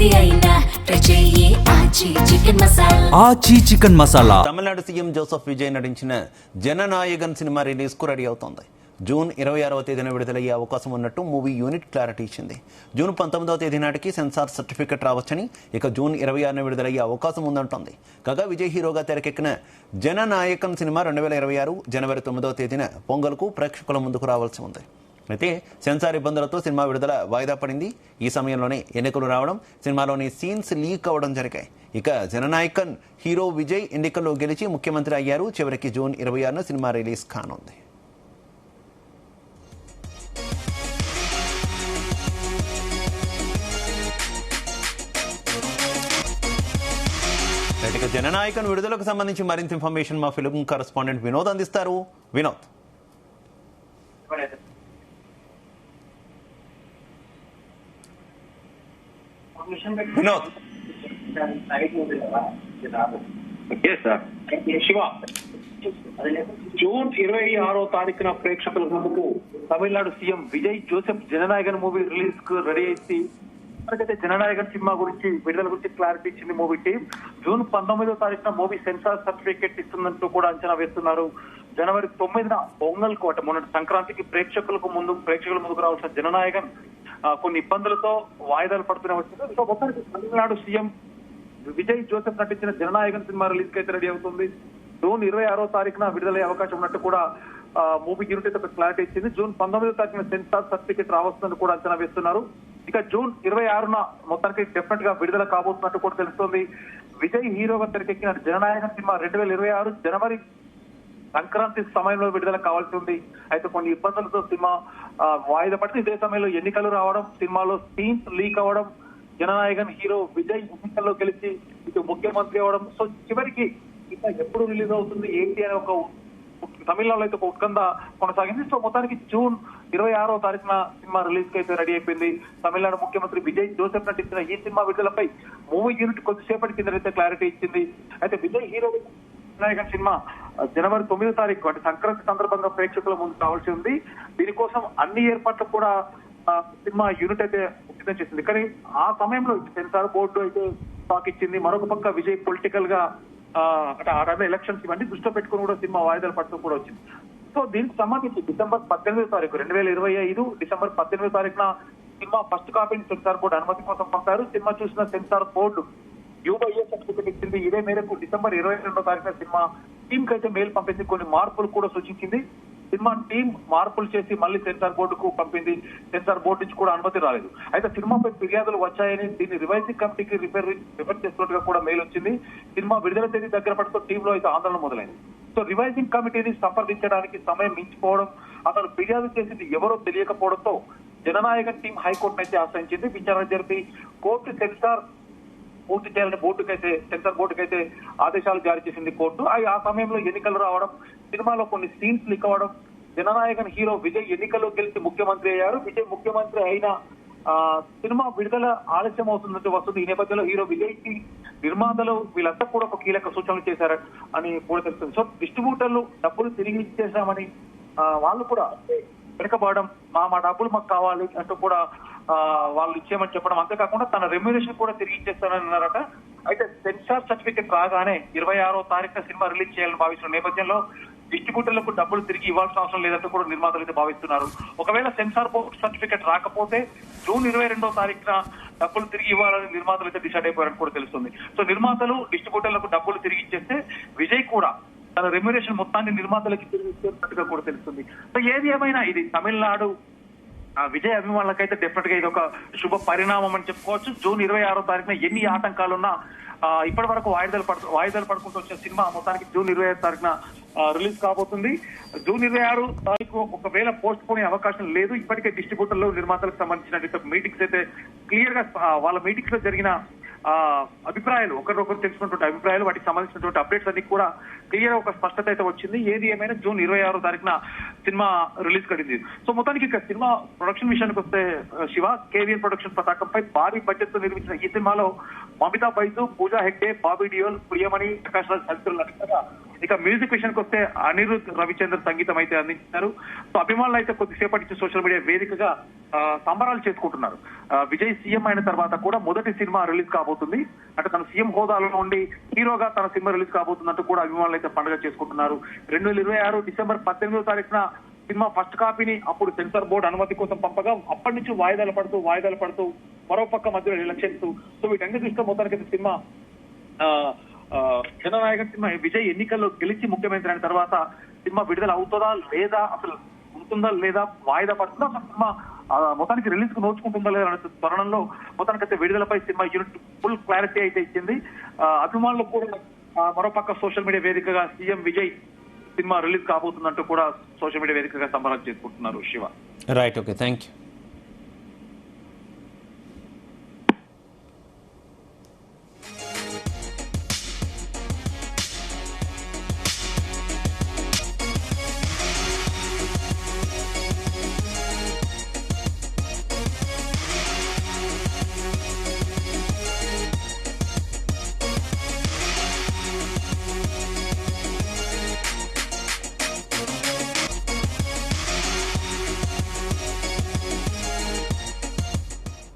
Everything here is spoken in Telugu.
ఏది అయినా ట్రై చెయ్యి ఆచి చికెన్ మసాలా. ఆచి chicken masala. Tamil Nadu CM Joseph Vijay నటించిన జననాయకన్ సినిమా రిలీజ్ కు రెడీ అవుతోంది. జూన్ 26వ తేదీన విడుదలయ్యే అవకాశం ఉన్నట్టు మూవీ యూనిట్ క్లారిటీ ఇచ్చింది. జూన్ 19వ తేదీ నాటికి సెన్సార్ సర్టిఫికెట్ రావచ్చని, ఇక జూన్ 26న విడుదలయ్యే అవకాశం ఉందంటోంది. కాగా విజయ్ హీరోగా తెరకెక్కిన జననాయకన్ సినిమా 2026 జనవరి 9వ తేదీన పొంగల్కు ప్రేక్షకుల ముందుకు రావాల్సి ఉంది. అయితే సెన్సార్ ఇబ్బందులతో సినిమా విడుదల వాయిదా పడింది. ఈ సమయంలోనే ఎన్నికలు రావడం, సినిమాలోని సీన్స్ లీక్ అవ్వడం జరిగాయి. ఇక జననాయకన్ హీరో విజయ్ ఎన్నికల్లో గెలిచి ముఖ్యమంత్రి అయ్యారు. చివరికి జూన్ 26న సినిమా రిలీజ్ కానుంది. ఇక జననాయకన్ విడుదలకు సంబంధించి మరింత ఇన్ఫర్మేషన్ మా ఫిల్మ్ కరెస్పాండెంట్ వినోద్ అందిస్తారు. వినోద్. శివ, జూన్ 26వ తారీఖున ప్రేక్షకుల ముందుకు Tamil Nadu CM Vijay Joseph Jana Nayagan movie release కు రెడీ అయింది. మనకైతే జననాయకన్ సినిమా గురించి విడుదల గురించి క్లారిటీ ఇచ్చింది మూవీ టీం. జూన్ 19వ తారీఖున మూవీ సెన్సార్ సర్టిఫికేట్ ఇస్తుందంటూ కూడా అంచనా వేస్తున్నారు. జనవరి 9న పొంగల్ కోట మొన్నటి సంక్రాంతికి ప్రేక్షకుల ముందుకు రావాల్సిన జననాయకన్ కొన్ని ఇబ్బందులతో వాయిదాలు పడుతూనే వచ్చింది. సో మొత్తానికి తమిళనాడు సీఎం విజయ్ జోసెఫ్ నటించిన జననాయకన్ సినిమా రిలీజ్ కి అయితే రెడీ అవుతుంది. జూన్ 26వ తారీఖున విడుదలయ్యే అవకాశం ఉన్నట్టు కూడా మూవీ యూనిట్ అయితే క్లారిటీ ఇచ్చింది. జూన్ 19వ తారీఖున సెన్సార్ సర్టిఫికేట్ రావస్తుందని కూడా అంచనా వేస్తున్నారు. ఇక జూన్ 26న మొత్తానికి డెఫినెట్ గా విడుదల కాబోతున్నట్టు కూడా తెలుస్తోంది. విజయ్ హీరోగా తెరకెక్కిన జననాయకన్ సినిమా 2026 జనవరి సంక్రాంతి సమయంలో విడుదల కావాల్సి ఉంది. అయితే కొన్ని ఇబ్బందులతో సినిమా వాయిదా పడితే ఇదే సమయంలో ఎన్నికలు రావడం, సినిమాలో సీన్స్ లీక్ అవ్వడం, జననాయకన్ హీరో విజయ్ ఎన్నికల్లో గెలిచి ఇటు ముఖ్యమంత్రి అవ్వడం, సో చివరికి ఇంకా ఎప్పుడు రిలీజ్ అవుతుంది ఏంటి అనే ఒక తమిళనాడులో అయితే ఒక ఉత్కంఠ కొనసాగింది. సో మొత్తానికి జూన్ 26వ తారీఖున సినిమా రిలీజ్ కి అయితే రెడీ అయిపోయింది. తమిళనాడు ముఖ్యమంత్రి విజయ్ జోసెఫ్ నటించిన ఈ సినిమా విడుదలపై మూవీ యూనిట్ కొద్దిసేపటి కింద అయితే క్లారిటీ ఇచ్చింది. అయితే విజయ్ హీరో జననాయకన్ సినిమా జనవరి 9వ తారీఖు అంటే సంక్రాంతి సందర్భంగా ప్రేక్షకుల ముందు కావాల్సి ఉంది. దీనికోసం అన్ని ఏర్పాట్లు కూడా సినిమా యూనిట్ అయితే సిద్ధం చేసింది. కానీ ఆ సమయంలో సెన్సార్ బోర్డు అయితే టాక్ ఇచ్చింది. మరొక పక్క విజయ్ పొలిటికల్ గా అంటే ఆ టైంలో ఎలక్షన్స్ ఇవన్నీ దృష్టిలో పెట్టుకుని కూడా సినిమా వాయిదాలు పడుతూ కూడా వచ్చింది. సో దీనికి సంబంధించి డిసెంబర్ 18వ తారీఖు 2025 డిసెంబర్ 18వ తారీఖున సినిమా ఫస్ట్ కాపీని సెన్సార్ బోర్డు అనుమతి కోసం పంపారు. సినిమా చూసిన సెన్సార్ బోర్డు యూఐఏ సర్టిఫికేట్ ఇచ్చింది. ఇదే మేరకు డిసెంబర్ 22వ తారీఖున సినిమా టీమ్ కి అయితే మెయిల్ పంపింది. కొన్ని మార్పులు కూడా సూచించింది. సినిమా టీం మార్పులు చేసి మళ్ళీ సెన్సార్ బోర్డుకు పంపింది. సెన్సార్ బోర్డు నుంచి కూడా అనుమతి రాలేదు. అయితే సినిమాపై ఫిర్యాదులు వచ్చాయని దీన్ని రివైజింగ్ కమిటీకి రిఫర్ చేస్తున్నట్టుగా కూడా మెయిల్ వచ్చింది. సినిమా విడుదల తేదీ దగ్గర పడుతూ టీంలో అయితే ఆందోళన మొదలైంది. సో రివైజింగ్ కమిటీని సంప్రదించడానికి సమయం మించిపోవడం, అతను ఫిర్యాదు చేసింది ఎవరో తెలియకపోవడంతో జననాయకన్ టీం హైకోర్టును అయితే ఆశ్రయించింది. విచారణ జరిపి కోర్టు సెన్సార్ పూర్తి చేయాలని సెన్సార్ బోర్డుకైతే ఆదేశాలు జారీ చేసింది కోర్టు. ఆ సమయంలో ఎన్నికలు రావడం, సినిమాలో కొన్ని సీన్స్ లీక్ అవ్వడం, జననాయకన్ హీరో విజయ్ ఎన్నికల్లో గెలిచి ముఖ్యమంత్రి అయ్యారు. విజయ్ ముఖ్యమంత్రి అయిన సినిమా విడుదల ఆలస్యం అవుతుందంటే వస్తుంది. ఈ నేపథ్యంలో హీరో విజయ్ కి నిర్మాతలు వీళ్ళంతా కూడా ఒక కీలక సూచనలు చేశారు అని కూడా తెలుస్తుంది. సో డిస్ట్రిబ్యూటర్లు డబ్బులు తిరిగి ఇచ్చేసామని వాళ్ళు కూడా వెనకబడడం, మా డబ్బులు మాకు కావాలి అంటూ కూడా వాళ్ళు ఇచ్చేయమని చెప్పడం, అంతేకాకుండా తన రెమ్యునరేషన్ కూడా తిరిగి ఇచ్చేస్తానని అన్నారట. అయితే సెన్సార్ సర్టిఫికేట్ రాగానే 26వ తారీఖున సినిమా రిలీజ్ చేయాలని భావిస్తున్న నేపథ్యంలో డిస్ట్రిబ్యూటర్లకు డబ్బులు తిరిగి ఇవ్వాల్సిన అవసరం లేదంటూ కూడా నిర్మాతలు అయితే భావిస్తున్నారు. ఒకవేళ సెన్సార్ బోర్డు సర్టిఫికేట్ రాకపోతే జూన్ 22వ తారీఖున డబ్బులు తిరిగి ఇవ్వాలని నిర్మాతలు అయితే డిసైడ్ అయిపోయారని కూడా తెలుస్తుంది. సో నిర్మాతలు డిస్ట్రిబ్యూటర్లకు డబ్బులు తిరిగి ఇచ్చేస్తే విజయ్ కూడా తన రెమ్యునరేషన్ మొత్తాన్ని నిర్మాతలకి తిరిగి ఇచ్చేటట్టుగా కూడా తెలుస్తుంది. సో ఏది ఏమైనా ఇది తమిళనాడు విజయ్ అభిమానులకైతే డెఫినెట్ గా ఇది ఒక శుభ పరిణామం అని చెప్పుకోవచ్చు. జూన్ 26వ తారీఖున ఎన్ని ఆటంకాలున్నా ఇప్పటి వరకు వాయిదాలు పడుకుంటూ వచ్చిన సినిమా మొత్తానికి జూన్ 25వ తారీఖున రిలీజ్ కాబోతుంది. జూన్ 26 తారీఖు ఒకవేళ పోస్ట్ పోనే అవకాశం లేదు. ఇప్పటికే డిస్ట్రిబ్యూటర్లు నిర్మాతలకు సంబంధించిన మీటింగ్స్ అయితే క్లియర్ గా వాళ్ళ మీటింగ్స్ లో జరిగిన అభిప్రాయాలు ఒకరినొకరు తెలుసుకున్నటువంటి అభిప్రాయాలు, వాటికి సంబంధించినటువంటి అప్డేట్స్ అన్ని కూడా క్లియర్ ఒక స్పష్టత అయితే వచ్చింది. ఏది ఏమైనా జూన్ 26వ తారీఖున సినిమా రిలీజ్ కడింది. సో మొత్తానికి ఇక సినిమా ప్రొడక్షన్ విషయానికి వస్తే శివ, కేవీఎన్ ప్రొడక్షన్ పతాకంపై భారీ బడ్జెట్ తో నిర్మించిన ఈ సినిమాలో మమితా బైజు, పూజా హెగ్డే, బాబీ డియోల్, ప్రియమణి, ప్రకాష్ రాజ్ తదితరులు నటించగా ఇక మ్యూజిక్ విషయానికి వస్తే అనిరుద్ రవిచంద్ర సంగీతం అయితే అందించారు. సో అభిమానులు అయితే కొద్దిసేపటి నుంచి సోషల్ మీడియా వేదికగా సంబరాలు చేసుకుంటున్నారు. విజయ్ సీఎం అయిన తర్వాత కూడా మొదటి సినిమా రిలీజ్ కాబోతుంది, అంటే తన సీఎం హోదాలో ఉండి హీరోగా తన సినిమా రిలీజ్ కాబోతుందంటూ కూడా అభిమానులు అయితే పండుగ చేసుకుంటున్నారు. 2026 డిసెంబర్ 18వ తారీఖున సినిమా ఫస్ట్ కాపీని అప్పుడు సెన్సార్ బోర్డు అనుమతి కోసం పంపగా అప్పటి నుంచి వాయిదాలు పడుతూ మరోపక్క మధ్యలో ఎలక్షన్స్. సో వీటన్నిటి దృష్ట్యా మొత్తానికి సినిమా జననాయక సినిమా విజయ్ ఎన్నికల్లో గెలిచి ముఖ్యమంత్రి అయిన తర్వాత సినిమా విడుదల అవుతుందా లేదా, అసలు ఉంటుందా లేదా, వాయిదా పడుతుందా, అసలు సినిమా మొత్తానికి రిలీజ్ కు నోచుకుంటుందా లేదా అనే తరుణంలో మొత్తానికైతే విడుదలపై సినిమా యూనిట్ ఫుల్ క్లారిటీ అయితే ఇచ్చింది. అభిమానులు కూడా మరోపక్క సోషల్ మీడియా వేదికగా సీఎం విజయ్ సినిమా రిలీజ్ కాబోతుందంటూ కూడా సోషల్ మీడియా వేదికగా సంబరాలు చేసుకుంటున్నారు. Shiva, right, okay, thank you.